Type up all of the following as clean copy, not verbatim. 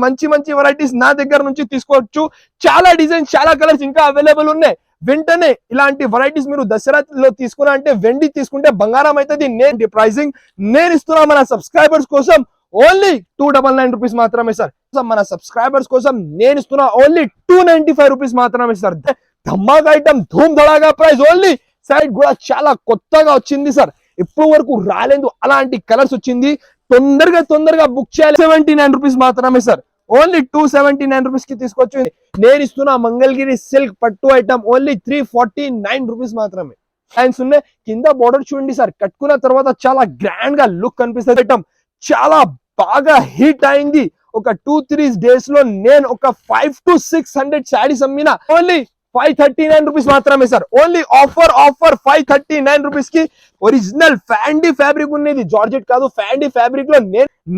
మంచి మంచి వెరైటీస్ నా దగ్గర నుంచి తీసుకోవచ్చు. చాలా డిజైన్స్, చాలా కలర్స్ ఇంకా అవైలబుల్ ఉన్నాయి. వెంటనే ఇలాంటి వెరైటీస్ మీరు దసరాలో తీసుకున్నా అంటే వెండి తీసుకుంటే బంగారం అవుతుంది. నేను ప్రైసింగ్ నేను ఇస్తున్నా మన సబ్స్క్రైబర్స్ కోసం ఓన్లీ 299 రూపీస్ మాత్రమే సార్. మన సబ్స్క్రైబర్స్ కోసం నేను ఇస్తున్నా ఓన్లీ 295 రూపీస్ మాత్రమే సార్. ధమాకా ఐటమ్, ధూమ్ ధడాగా ప్రైస్. ఓన్లీ సైడ్ కూడా చాలా కొత్తగా వచ్చింది సార్, ఇప్పుడు వరకు రాలేదు అలాంటి కలర్స్ వచ్చింది. తొందరగా బుక్ చేయాలి. 79 రూపీస్ మాత్రమే సార్. ఓన్లీ 279 రూపీస్ కి తీసుకోవచ్చు. నేను ఇస్తున్నా మంగళగిరి సిల్క్ పట్టు ఐటమ్ ఓన్లీ 349 రూపీస్ మాత్రమే. హ్యాండ్స్ ఉన్నాయి, కింద బోర్డర్ చూడండి సార్. కట్టుకున్న తర్వాత చాలా గ్రాండ్ గా లుక్ కనిపిస్తుంది. ఐటమ్ చాలా బాగా హిట్ అయింది. ఒక 2-3 డేస్ లో నేను ఒక 500 to 600 శారీస్ అమ్మిన. ఓన్లీ 539 రూపీస్ మాత్రమే సార్. ఓన్లీ ఆఫర్ 539 రూపీస్ కి ఒరిజినల్ ఫ్యాండీ ఫ్యాబ్రిక్ ఉన్నది, జార్జెట్ కాదు, ఫ్యాండీ ఫ్యాబ్రిక్ లో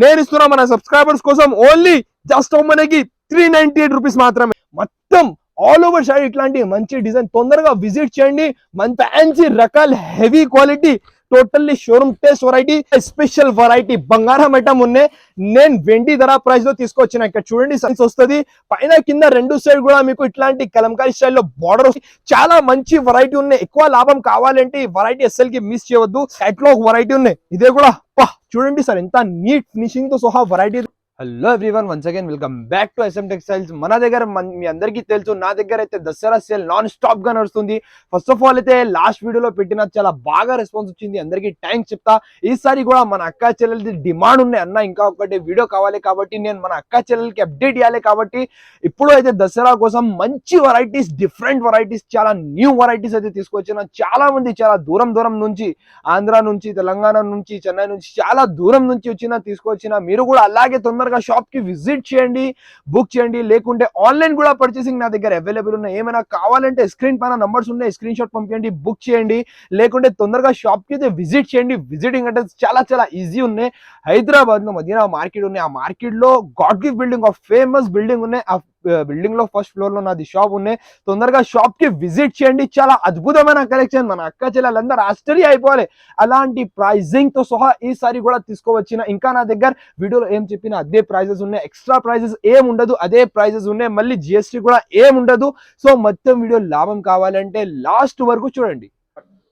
నేను ఇస్తున్నా మన సబ్స్క్రైబర్స్ కోసం ఓన్లీ జస్ట్ మనకి 398 రూపీస్ మాత్రమే. మొత్తం ఆల్ ఓవర్ సైడ్ ఇట్లాంటి మంచి డిజైన్. తొందరగా విజిట్ చేయండి. మన ఫ్యాన్సీ రకాల heavy quality, totally showroom test variety, special variety బంగారం ఐటమ్ ఉన్నాయి. నేను వెండి ధర ప్రైస్ లో తీసుకొచ్చిన. ఇక్కడ చూడండి సైన్స్ వస్తుంది, పైన కింద రెండు సైడ్ కూడా మీకు ఇట్లాంటి కలంకారీ స్టైల్లో బార్డర్ వస్తుంది. చాలా మంచి వెరైటీ ఉన్నాయి. ఎక్కువ లాభం కావాలంటే ఈ వెరైటీ ఎస్ఎల్ కి మిస్ చేయవద్దు. క్యాటలాగ్ వెరైటీ ఉన్నాయి. ఇదే కూడా చూడండి సార్, ఎంత నీట్ ఫినిషింగ్ తో సహా variety. Hello everyone, once again welcome back to SM textiles. మన దగ్గర మీ అందరికీ తెలుసు, నా దగ్గర అయితే దసరా సేల్ నాన్ స్టాప్ గా నడుస్తుంది. ఫస్ట్ ఆఫ్ ఆల్ అయితే లాస్ట్ వీడియోలో పెట్టిన చాలా బాగా రెస్పాన్స్ వచ్చింది, అందరికీ థ్యాంక్స్ చెప్తా. ఈసారి కూడా మన అక్క చెల్లెలది డిమాండ్ ఉన్నాయి, అన్న ఇంకా ఒకటి వీడియో కావాలి కాబట్టి నేను మన అక్క చెల్లెలకి అప్డేట్ ఇవ్వాలి కాబట్టి ఇప్పుడు అయితే దసరా కోసం మంచి వెరైటీస్, డిఫరెంట్ వెరైటీస్, చాలా న్యూ వెరైటీస్ అయితే తీసుకొచ్చిన. చాలా మంది చాలా దూరం నుంచి, ఆంధ్ర నుంచి, తెలంగాణ నుంచి, చెన్నై నుంచి, చాలా దూరం నుంచి తీసుకొచ్చిన. మీరు కూడా అలాగే తొందరగా షాప్ కి విజిట్ చేయండి, బుక్ చేయండి. లేకుంటే ఆన్లైన్ కూడా పర్చేసింగ్ నా దగ్గర అవైలబుల్ ఉన్నాయి. ఏమైనా కావాలంటే స్క్రీన్ పైన నంబర్స్ ఉన్నాయి, స్క్రీన్ షాట్ పంపించండి, బుక్ చేయండి. లేకుంటే తొందరగా షాప్ కి అయితే విజిట్ చేయండి. విజిటింగ్ అంటే చాలా ఈజీ ఉన్నాయి. హైదరాబాద్ లో మదీనా మార్కెట్ ఉన్నాయి. ఆ మార్కెట్ లో గాడ్ గిఫ్ట్ బిల్డింగ్, ఒక ఫేమస్ బిల్డింగ్ ఉన్నాయి. ఆ బిల్డింగ్ లో ఫస్ట్ ఫ్లోర్ లో నాది షాప్ ఉన్నాయి. తొందరగా షాప్ కి విజిట్ చేయండి. చాలా అద్భుతమైన కలెక్షన్, మన అక్క చెల్లెలందరూ ఆశ్చర్య అయిపోవాలి. అలాంటి ప్రైజింగ్ తో సహా ఈసారి కూడా తీసుకోవచ్చిన. ఇంకా నా దగ్గర వీడియోలో ఏం చెప్పినా అదే ప్రైజెస్ ఉన్నాయి, ఎక్స్ట్రా ప్రైజెస్ ఏం ఉండదు, అదే ప్రైజెస్ ఉన్నాయి. మళ్ళీ GST కూడా ఏం ఉండదు. సో మొత్తం వీడియో లాభం కావాలంటే లాస్ట్ వరకు చూడండి.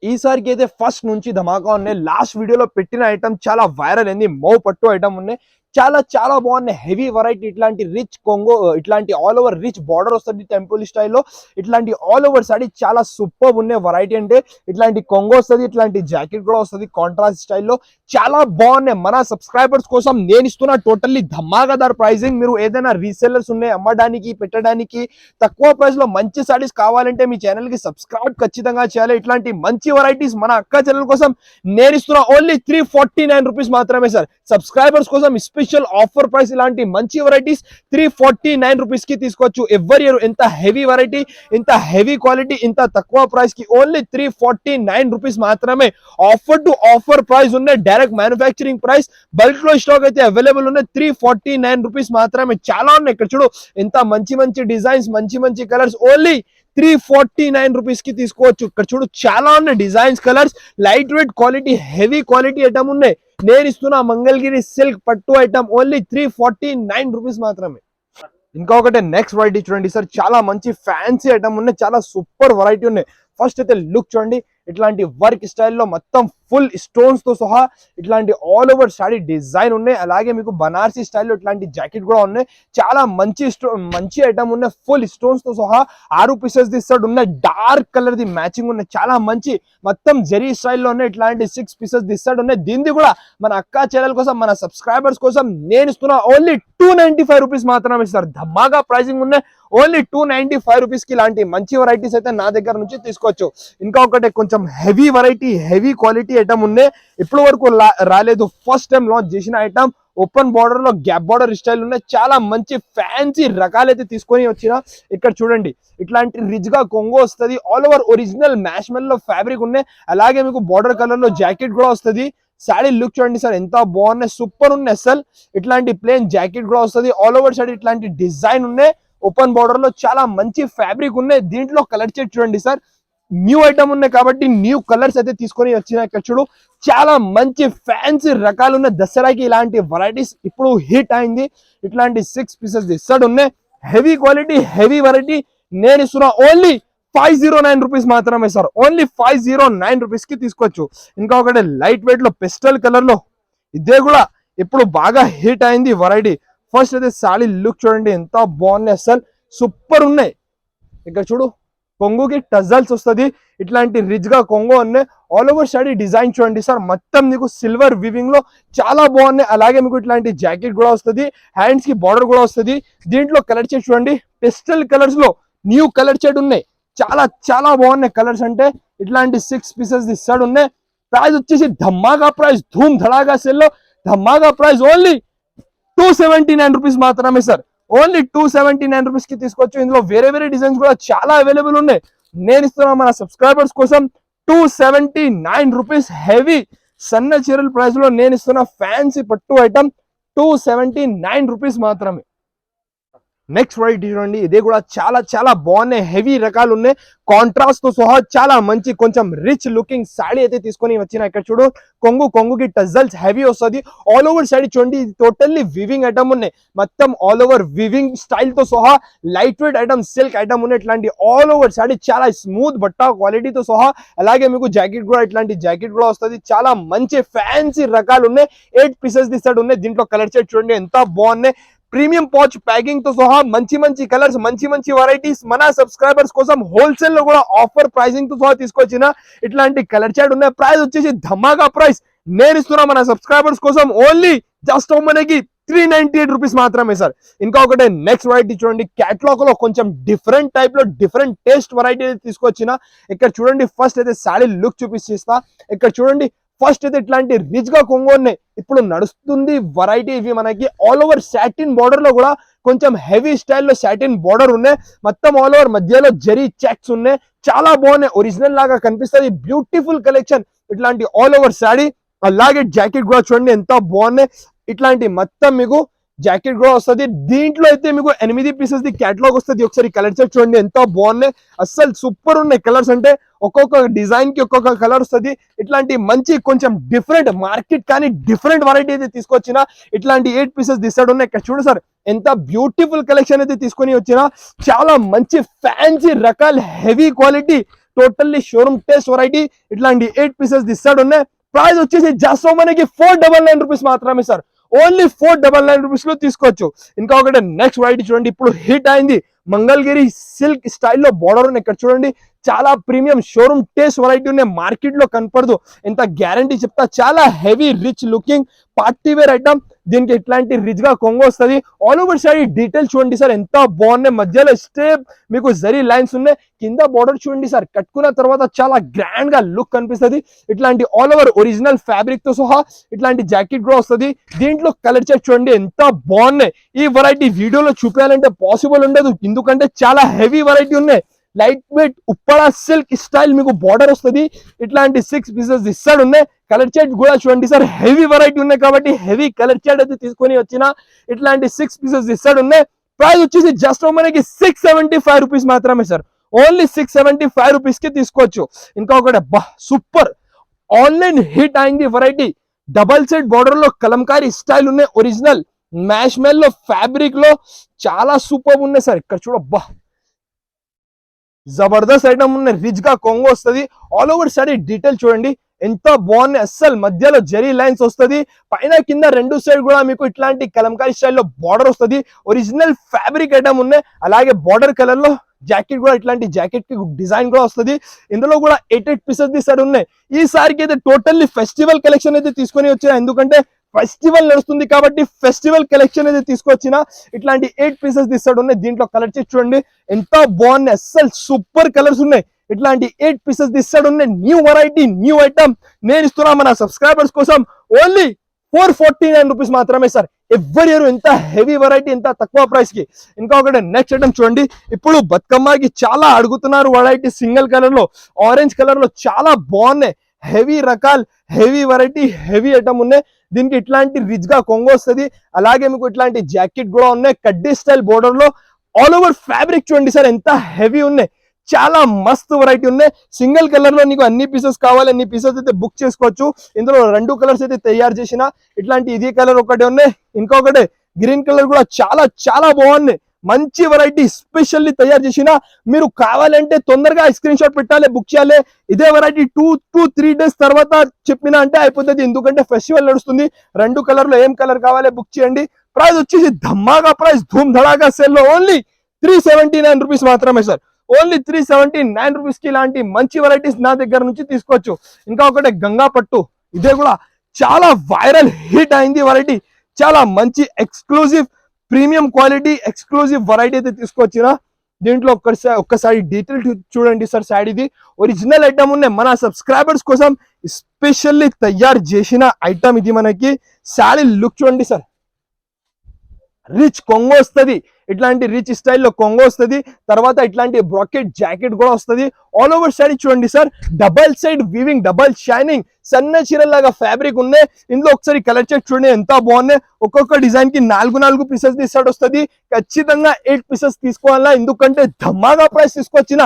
ఈసారికి అయితే ఫస్ట్ నుంచి ధమాకా ఉన్నాయి. లాస్ట్ వీడియోలో పెట్టిన ఐటమ్ చాలా వైరల్ అయింది. మౌ పట్టు ఐటమ్ ఉన్నాయి, చాలా బాగున్నాయి. హెవీ వెరైటీ, ఇట్లాంటి రిచ్ కొంగో, ఇట్లాంటి ఆల్ ఓవర్ రిచ్ బార్డర్ వస్తుంది టెంపుల్ స్టైల్లో. ఇట్లాంటి ఆల్ ఓవర్ సారీ చాలా సూపర్ ఉన్నాయి. వెరైటీ అంటే ఇట్లాంటి కొంగో వస్తుంది, ఇట్లాంటి జాకెట్ కూడా వస్తుంది కాంట్రాస్ట్ స్టైల్లో. చాలా బాగున్నాయి. మన సబ్స్క్రైబర్స్ కోసం నేను ఇస్తున్న టోటల్లీ ధమాకాదార్ ప్రైజింగ్. మీరు ఏదైనా రీసెల్లర్స్ ఉన్నాయి అమ్మడానికి, పెట్టడానికి, తక్కువ ప్రైస్ లో మంచి సారీస్ కావాలంటే మీ ఛానల్ కి సబ్స్క్రైబ్ ఖచ్చితంగా చేయాలి. ఇట్లాంటి మంచి వెరైటీస్ మన అక్క ఛానల్ కోసం నేను ఇస్తున్నా ఓన్లీ 349 రూపీస్ మాత్రమే సార్. సబ్స్క్రైబర్స్ కోసం స్పెషల్ ఆఫర్ ప్రైస్. ఇలాంటి మంచి వెరైటీస్ 349 రూపీస్ కి తీసుకోవచ్చు. ఎవరి ఎంత హెవీ వెరైటీ, ఇంత హెవీ క్వాలిటీ, ఇంత తక్కువ ప్రైస్ కి ఓన్లీ 349 రూపీస్ మాత్రమే. ఆఫర్ టు ఆఫర్ ప్రైస్ ఉన్నాయి, డైరెక్ట్ మ్యానుఫ్యాక్చరింగ్ ప్రైస్. బల్క్ లో స్టాక్ అయితే అవైలబుల్ ఉన్నాయి. 349 రూపీస్ మాత్రమే. చాలా ఉన్నాయి. ఇక్కడ చూడు ఎంత మంచి డిజైన్స్, మంచి కలర్స్. ఓన్లీ 349 రూపీస్ కి తీసుకోవచ్చు. ఇక్కడ చూడు చాలా ఉన్నాయి designs, colours, light weight quality, heavy quality item ఉన్నాయి. నేను ఇస్తున్నా మంగళగిరి సిల్క్ పట్టు ఐటమ్ ఓన్లీ 349 రూపీస్ మాత్రమే. ఇంకొకటి నెక్స్ట్ వెరైటీ చూడండి సార్, చాలా మంచి ఫ్యాన్సీ ఐటమ్ ఉన్నాయి, చాలా సూపర్ వెరైటీ ఉన్నాయి. ఫస్ట్ అయితే లుక్ చూడండి, ఇట్లాంటి వర్క్ స్టైల్లో మొత్తం ఫుల్ స్టోన్స్ తో సహా ఇట్లాంటి ఆల్ ఓవర్ సారీ డిజైన్ ఉన్నాయి. అలాగే మీకు బనారసీ స్టైల్లో ఇట్లాంటి జాకెట్ కూడా ఉన్నాయి. చాలా మంచి ఐటమ్ ఉన్నాయి. ఫుల్ స్టోన్స్ తో సహా 6 పీసెస్ ఇస్తాడు ఉన్నాయి. డార్క్ కలర్ ది మ్యాచింగ్ ఉన్నాయి. చాలా మంచి మొత్తం జరీ స్టైల్లో ఉన్నాయి. ఇట్లాంటి 6 పీసెస్ ఇస్తాడు ఉన్నాయి. దీన్ని కూడా మన అక్క చెల్లెల కోసం, మన సబ్స్క్రైబర్స్ కోసం నేను ఇస్తున్నా ఓన్లీ 295 రూపీస్ మాత్రమే ఇస్తారు. ధమాగా ప్రైజింగ్ ఉన్నాయి. ఓన్లీ 295 రూపీస్ కి ఇలాంటి మంచి వెరైటీస్ అయితే నా దగ్గర నుంచి తీసుకోవచ్చు. ఇంకా ఒకటి కొంచెం heavy variety, heavy quality item ఉన్నాయి. ఇప్పుడు వరకు రాలేదు, ఫస్ట్ టైం లాంచ్ చేసిన ఐటమ్. ఓపెన్ బార్డర్ లో గ్యాప్ బార్డర్ స్టైల్ ఉన్నాయి. చాలా మంచి ఫ్యాన్సీ రకాలైతే తీసుకొని వచ్చిన. ఇక్కడ చూడండి ఇట్లాంటి రిచ్ గా కొంగో వస్తుంది. ఆల్ ఓవర్ ఒరిజినల్ మ్యాష్మెల్ లో ఫ్యాబ్రిక్ ఉన్నాయి. అలాగే మీకు బార్డర్ కలర్ లో జాకెట్ కూడా వస్తుంది. సారీ లుక్ చూడండి సార్, ఎంత బాగున్నాయి, సూపర్ ఉన్నాయి అసలు. ఇట్లాంటి ప్లేన్ జాకెట్ కూడా వస్తుంది. ఆల్ ఓవర్ సైడ్ ఇట్లాంటి డిజైన్ ఉన్నాయి. ఓపెన్ బార్డర్ లో చాలా మంచి ఫ్యాబ్రిక్ ఉన్నాయి. దీంట్లో కలర్ షేడ్ చూడండి సార్, న్యూ ఐటమ్ ఉన్నాయి కాబట్టి న్యూ కలర్స్ అయితే తీసుకొని వచ్చిన ఇక్కడ చూడు చాలా మంచి ఫ్యాన్సీ రకాలు ఉన్న దసరాకి ఇలాంటి వెరైటీస్ ఇప్పుడు హిట్ అయింది. ఇట్లాంటి 6 పీసెస్ ఇస్తాడు ఉన్నాయి. హెవీ క్వాలిటీ హెవీ వెరైటీ నేను ఇస్తున్నా ఓన్లీ 509 రూపీస్ మాత్రమే సార్. ఓన్లీ 509 రూపీస్ కి తీసుకోవచ్చు. ఇంకా ఒకటి లైట్ వెయిట్ లో పెస్టల్ కలర్ లో ఇదే కూడా ఇప్పుడు బాగా హిట్ అయింది వెరైటీ. ఫస్ట్ అయితే సాడీ లుక్ చూడండి ఎంత బాగున్నాయి, అసలు సూపర్ ఉన్నాయి. ఇక్కడ చూడు కొంగుకి టజల్స్ వస్తుంది, ఇట్లాంటి రిచ్ గా కొంగు ఉన్నాయి. ఆల్ ఓవర్ సాడీ డిజైన్ చూడండి సార్, మొత్తం మీకు సిల్వర్ వివింగ్ లో చాలా బాగున్నాయి. అలాగే మీకు ఇట్లాంటి జాకెట్ కూడా వస్తుంది, హ్యాండ్స్ కి బార్డర్ కూడా వస్తుంది. దీంట్లో కలర్ షేడ్ చూడండి పెస్టల్ కలర్స్ లో న్యూ కలర్ షేడ్ ఉన్నాయి. చాలా చాలా బాగున్నాయి కలర్స్. అంటే ఇట్లాంటి 6 పీసెస్ ఇస్తాడు ఉన్నాయి. ప్రైస్ వచ్చేసి ధమాగా ప్రైస్, ధూమ్ ధడాగా సెల్ లో ధమాగా ప్రైస్ ఓన్లీ 279 రూపీస్ మాత్రమే సార్. ఓన్లీ 279 రూపీస్ కి తీసుకోవచ్చు. ఇందులో వేరే వేరే డిజైన్స్ కూడా చాలా అవైలబుల్ ఉన్నాయి. నేను ఇస్తున్నా మన సబ్స్క్రైబర్స్ కోసం 279 రూపీస్ హెవీ సన్న చీరల ప్రైస్ లో నేను ఇస్తున్న ఫ్యాన్సీ పట్టు ఐటమ్ 279 రూపీస్ మాత్రమే. నెక్స్ట్ వెరైటీ చూడండి, ఇది కూడా చాలా చాలా బాగున్నాయి, హెవీ రకాలు ఉన్నాయి. కాంట్రాస్ట్ తో సహా చాలా మంచి కొంచెం రిచ్ లుకింగ్ సాడీ అయితే తీసుకొని వచ్చిన. ఇక్కడ చూడు కొంగుకి టజల్స్ హెవీ వస్తుంది. ఆల్ ఓవర్ సాడీ చూడండి టోటల్లీ వివింగ్ ఐటమ్ ఉన్నాయి. మొత్తం ఆల్ ఓవర్ వివింగ్ స్టైల్ తో సహా light weight item silk item ఉన్నాయి. ఇట్లాంటి ఆల్ ఓవర్ సాడీ చాలా స్మూత్ బట్ట క్వాలిటీతో సహా. అలాగే మీకు జాకెట్ కూడా ఇట్లాంటి జాకెట్ కూడా వస్తుంది. చాలా మంచి ఫ్యాన్సీ రకాలు ఉన్నాయి. 8 పీసెస్ ఇస్తాడు ఉన్నాయి. దీంట్లో కలర్ షేడ్ చూడండి ఎంత బాగున్నాయి. ప్రీమియం పౌచ్ ప్యాకింగ్ తో సహా మంచి మంచి కలర్స్ మంచి మంచి వెరైటీస్ మన సబ్స్క్రైబర్స్ కోసం హోల్సేల్ లో కూడా ఆఫర్ ప్రైసింగ్ తో సహా తీసుకొచ్చిన ఇట్లాంటి కలర్ షేడ్ ఉన్నాయి. ప్రైస్ వచ్చేసి ధమాగా ప్రైస్ నేను ఇస్తున్నా మన సబ్స్క్రైబర్స్ కోసం ఓన్లీ జస్ట్ మనకి 398 రూపీస్ మాత్రమే సార్. ఇంకా ఒకటే నెక్స్ట్ వెరైటీ చూడండి, క్యాట్లాగ్ లో కొంచెం డిఫరెంట్ టైప్ లో డిఫరెంట్ టేస్ట్ వెరైటీ తీసుకొచ్చిన. ఇక్కడ చూడండి ఫస్ట్ అయితే సాడీ లుక్ చూపిస్తా. ఇక్కడ చూడండి ఫస్ట్ అయితే ఇట్లాంటి రిచ్ గా కొంగు ఉన్నాయి. ఇప్పుడు నడుస్తుంది వెరైటీ ఇవి మనకి ఆల్ ఓవర్ సాటిన్ బార్డర్ లో కూడా కొంచెం హెవీ స్టైల్లో సాటిన్ బార్డర్ ఉన్నాయి. మొత్తం ఆల్ ఓవర్ మధ్యలో జరీ చెక్స్ ఉన్నాయి. చాలా బాగున్నాయి, ఒరిజినల్ లాగా కనిపిస్తుంది. బ్యూటిఫుల్ కలెక్షన్ ఇట్లాంటి ఆల్ ఓవర్ సాడీ. అలాగే జాకెట్ కూడా చూడండి ఎంత బాగున్నాయి. ఇట్లాంటి మొత్తం మీకు జాకెట్ కూడా వస్తుంది. దీంట్లో అయితే మీకు 8 పీసెస్ ది క్యాటలాగ్ వస్తుంది. ఒకసారి కలర్ షేడ్ చూడండి ఎంత బాగున్నాయి, అస్సలు సూపర్ ఉన్నాయి కలర్స్. అంటే ఒక్కొక్క డిజైన్ కి ఒక్కొక్క కలర్ వస్తుంది. ఇట్లాంటి మంచి కొంచెం డిఫరెంట్ మార్కెట్ కానీ డిఫరెంట్ వెరైటీ అయితే తీసుకొచ్చిన. ఇట్లాంటి 8 పీసెస్ డిసైడ్ ఉన్నాయి. ఇక్కడ చూడు సార్ ఎంత బ్యూటిఫుల్ కలెక్షన్ అయితే తీసుకొని వచ్చిన. చాలా మంచి ఫ్యాన్సీ రకాల heavy quality totally showroom taste variety. ఇట్లాంటి 8 పీసెస్ డిసైడ్ ఉన్నాయి. ప్రైస్ వచ్చేసి జస్ట్ మనకి 499 రూపీస్ మాత్రమే సార్. ఓన్లీ 499 రూపీస్ లో తీసుకోవచ్చు. ఇంకా ఒకటి నెక్స్ట్ వెరైటీ చూడండి, ఇప్పుడు హిట్ అయింది మంగళగిరి సిల్క్ స్టైల్లో బార్డర్ ఉన్నాయి. ఇక్కడ చూడండి చాలా ప్రీమియం షోరూమ్ టేస్ట్ వెరైటీ ఉన్నాయి. మార్కెట్ లో కనపడదు, ఎంత గ్యారంటీ చెప్తా. చాలా heavy rich looking party wear item. దీనికి ఇట్లాంటి రిచ్ గా కొంగు వస్తుంది. ఆల్ ఓవర్ సారీ డీటెయిల్ చూడండి సార్ ఎంత బాగున్నాయి. మధ్యలో స్టెప్ మీకు జరీ లైన్స్ ఉన్నాయి. కింద బార్డర్ చూడండి సార్, కట్టుకున్న తర్వాత చాలా గ్రాండ్ గా లుక్ కనిపిస్తుంది. ఇట్లాంటి ఆల్ ఓవర్ ఒరిజినల్ ఫ్యాబ్రిక్ తో సహా ఇట్లాంటి జాకెట్ కూడా వస్తుంది. దీంట్లో కలర్ షేడ్ చూడండి ఎంత బాగున్నాయి. ఈ వెరైటీ వీడియోలో చూపించాలంటే పాసిబుల్ ఉండదు, ఎందుకంటే చాలా హెవీ వెరైటీ ఉన్నాయి. లైట్ వెయిట్ ఉప్పడా సిల్క్ స్టైల్ మీకు బార్డర్ వస్తుంది. ఇట్లాంటి 6 పీసెస్ ఇస్తాడు ఉన్నాయి. కలర్ షేడ్ కూడా చూడండి సార్, హెవీ వెరైటీ ఉన్నాయి కాబట్టి హెవీ కలర్ షేడ్ అయితే తీసుకొని వచ్చిన. ఇట్లాంటి 6 పీసెస్ ఇస్తాడు ఉన్నాయి. ప్రైస్ వచ్చేసి జస్ట్ మనకి 675 రూపీస్ మాత్రమే సార్. ఓన్లీ 675 రూపీస్ కి తీసుకోవచ్చు. ఇంకా ఒకటి సూపర్ ఆన్లైన్ హిట్ అయింది వెరైటీ. డబల్ సెట్ బార్డర్ లో కలంకారీ స్టైల్ ఉన్నాయి. ఒరిజినల్ మ్యాష్ మెల్ లో ఫ్యాబ్రిక్ లో చాలా సూపర్ ఉన్నాయి సార్. ఇక్కడ చూడ జబర్దస్త్ ఐటమ్ ఉన్నాయి. రిచ్ గా కొంగు వస్తుంది. ఆల్ ఓవర్ సారీ డీటెయిల్ చూడండి ఎంత బాగున్నాయి. అస్సలు మధ్యలో జరీ లైన్స్ వస్తుంది. పైన కింద రెండు సైడ్ కూడా మీకు ఇట్లాంటి కలంకారీ స్టైల్లో బార్డర్ వస్తుంది. ఒరిజినల్ ఫ్యాబ్రిక్ ఐటమ్ ఉన్నాయి. అలాగే బార్డర్ కలర్ లో జాకెట్ కూడా ఇట్లాంటి జాకెట్ కి డిజైన్ కూడా వస్తుంది. ఇందులో కూడా 8 పీసెస్ తీసాడు ఉన్నాయి. ఈసారికి అయితే టోటల్లీ ఫెస్టివల్ కలెక్షన్ అయితే తీసుకొని వచ్చిన, ఎందుకంటే ఫెస్టివల్ నడుస్తుంది కాబట్టి ఫెస్టివల్ కలెక్షన్ అయితే తీసుకొచ్చిన. ఇట్లాంటి 8 పీసెస్ తీసాడు ఉన్నాయి. దీంట్లో కలర్ చేసి చూడండి ఎంత బాగున్నాయి, అస్సలు సూపర్ కలర్స్ ఉన్నాయి. ఇట్లాంటి 8 పీసెస్ తీసాడు ఉన్నాయి. న్యూ వెరైటీ న్యూ ఐటమ్ నేను ఇస్తున్నా మన సబ్స్క్రైబర్స్ కోసం ఓన్లీ 449 రూపీస్ మాత్రమే సార్. ఎవరి ఎంత హెవీ వెరైటీ ఎంత తక్కువ ప్రైస్ కి. ఇంకా ఒకటి నెక్స్ట్ ఐటమ్ చూడండి, ఇప్పుడు బతుకమ్మకి చాలా అడుగుతున్నారు వెరైటీ. సింగిల్ కలర్ లో ఆరెంజ్ కలర్ లో చాలా బాగున్నాయి. హెవీ రకాల్ హెవీ వెరైటీ హెవీ ఐటమ్ ఉన్నాయి. దీనికి ఇట్లాంటి రిచ్ గా కొంగు వస్తుంది. అలాగే మీకు ఇట్లాంటి జాకెట్ కూడా ఉన్నాయి. కడ్డీ స్టైల్ బోర్డర్ లో ఆల్ ఓవర్ ఫ్యాబ్రిక్ చూడండి సార్ ఎంత హెవీ ఉన్నాయి. చాలా మస్తు వెరైటీ ఉన్నాయి. సింగిల్ కలర్ లో నీకు అన్ని పీసెస్ కావాలి, అన్ని పీసెస్ అయితే బుక్ చేసుకోవచ్చు. ఇందులో 2 కలర్స్ అయితే తయారు చేసిన. ఇట్లాంటి ఇది కలర్ ఒకటి ఉన్నాయి, ఇంకొకటి గ్రీన్ కలర్ కూడా చాలా చాలా బాగున్నాయి. మంచి వెరైటీ స్పెషల్లీ తయారు చేసిన. మీరు కావాలంటే తొందరగా స్క్రీన్ షాట్ పెట్టాలి, బుక్ చేయాలి. ఇదే వెరైటీ 2-3 డేస్ తర్వాత చెప్పినా అంటే అయిపోతుంది, ఎందుకంటే ఫెస్టివల్ నడుస్తుంది. 2 కలర్ లో ఏం కలర్ కావాలి బుక్ చేయండి. ప్రైస్ వచ్చేసి ధమాగా ప్రైస్, ధూమ్ ధడాగా సేల్ లో ఓన్లీ 379 రూపీస్ మాత్రమే సార్. ఓన్లీ 379 రూపీస్ కి ఇలాంటి మంచి వెరైటీస్ నా దగ్గర నుంచి తీసుకోవచ్చు. ఇంకా ఒకటి గంగా పట్టు, ఇదే కూడా చాలా వైరల్ హిట్ అయింది వెరైటీ. చాలా మంచి exclusive premium quality exclusive variety అయితే తీసుకొచ్చిన. దీంట్లో ఒక్కసారి డీటెయిల్ చూడండి సార్. సైడ్ ఇది ఒరిజినల్ ఐటమ్ ఉన్నాయి, మన సబ్స్క్రైబర్స్ కోసం స్పెషల్లీ తయారు చేసిన ఐటమ్ ఇది. మనకి శారీ లుక్ చూడండి సార్, రిచ్ కొంగో వస్తుంది. ఇట్లాంటి రిచ్ స్టైల్లో కొంగో వస్తుంది. తర్వాత ఇట్లాంటి బ్రాకెట్ జాకెట్ కూడా వస్తుంది. ఆల్ ఓవర్ శారీ చూడండి sir, double side weaving, double shining, సన్న చీరలాగా ఫ్యాబ్రిక్ ఉన్నాయి. ఇందులో ఒకసారి కలర్ చెక్ చూడండి ఎంత బాగున్నాయి. ఒక్కొక్క డిజైన్ కి 4 పీసెస్ తీసాడు వస్తుంది. ఖచ్చితంగా 8 పీసెస్ తీసుకోవాలా, ఎందుకంటే ధమాగా ప్రైస్ తీసుకొచ్చిన.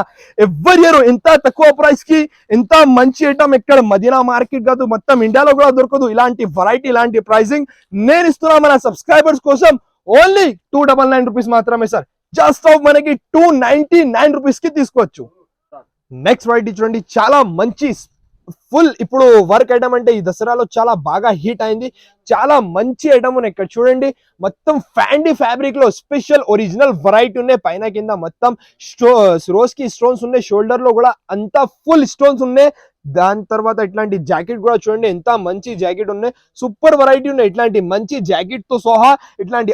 ఎవరి ఇయర్ ఎంత తక్కువ ప్రైస్ కి ఎంత మంచి ఐటమ్ ఎక్కడ మదీనా మార్కెట్ కాదు, మొత్తం ఇండియాలో కూడా దొరకదు. ఇలాంటి వెరైటీ, ఇలాంటి ప్రైసింగ్ నేను ఇస్తున్నా మన సబ్స్క్రైబర్స్ కోసం. ఓన్లీ 299 రూపీస్ మాత్రమే సార్. జస్ట్ ఆఫ్ మనకి 299 రూపీస్ కి తీసుకోవచ్చు. నెక్స్ట్ వెరైటీ చూడండి, చాలా మంచి ఫుల్ ఇప్పుడు వర్క్ ఐటమ్ అంటే ఈ దసరాలో చాలా బాగా హీట్ అయింది. చాలా మంచి ఐటమ్ ఉన్నాయి. ఇక్కడ చూడండి, మొత్తం ఫ్యాండీ ఫ్యాబ్రిక్ లో స్పెషల్ ఒరిజినల్ వెరైటీ ఉన్నాయి. పైన కింద మొత్తం రోజ్ కి స్టోన్స్ ఉన్నాయి, షోల్డర్ లో కూడా అంతా ఫుల్ స్టోన్స్ ఉన్నాయి. దాని తర్వాత ఇట్లాంటి జాకెట్ కూడా చూడండి, ఎంత మంచి జాకెట్ ఉన్నాయి. సూపర్ వెరైటీ ఉన్నాయి. ఇట్లాంటి మంచి జాకెట్ తో సహా ఇట్లాంటి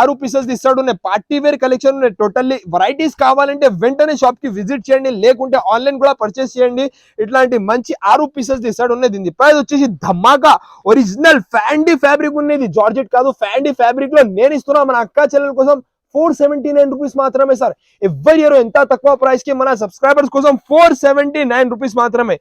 6 పీసెస్ ఇస్తాడు ఉన్నాయి. పార్టీ వేర్ కలెక్షన్ ఉన్నాయి. టోటల్లీ వెరైటీస్ కావాలంటే వెంటనే షాప్ కి విజిట్ చేయండి, లేకుంటే ఆన్లైన్ కూడా పర్చేస్ చేయండి. ఇట్లాంటి మంచి 6 పీసెస్ ఇస్తాడు ఉన్నాయి. దీని ప్రైస్ వచ్చేసి ధమాకా ఒరిజినల్ ఫ్యాండీ ఫ్యాబ్రిక్ ఉన్నది, జార్జెట్ కాదు, ఫ్యాండీ ఫ్యాబ్రిక్ లో నేను ఇస్తున్నా మన అక్క చెల్లెల కోసం 479 రూపీస్ మాత్రమే సార్. ఎవరి ఇయర్ ఎంత తక్కువ ప్రైస్ కి మన సబ్స్క్రైబర్స్ కోసం 479 రూపీస్ మాత్రమే.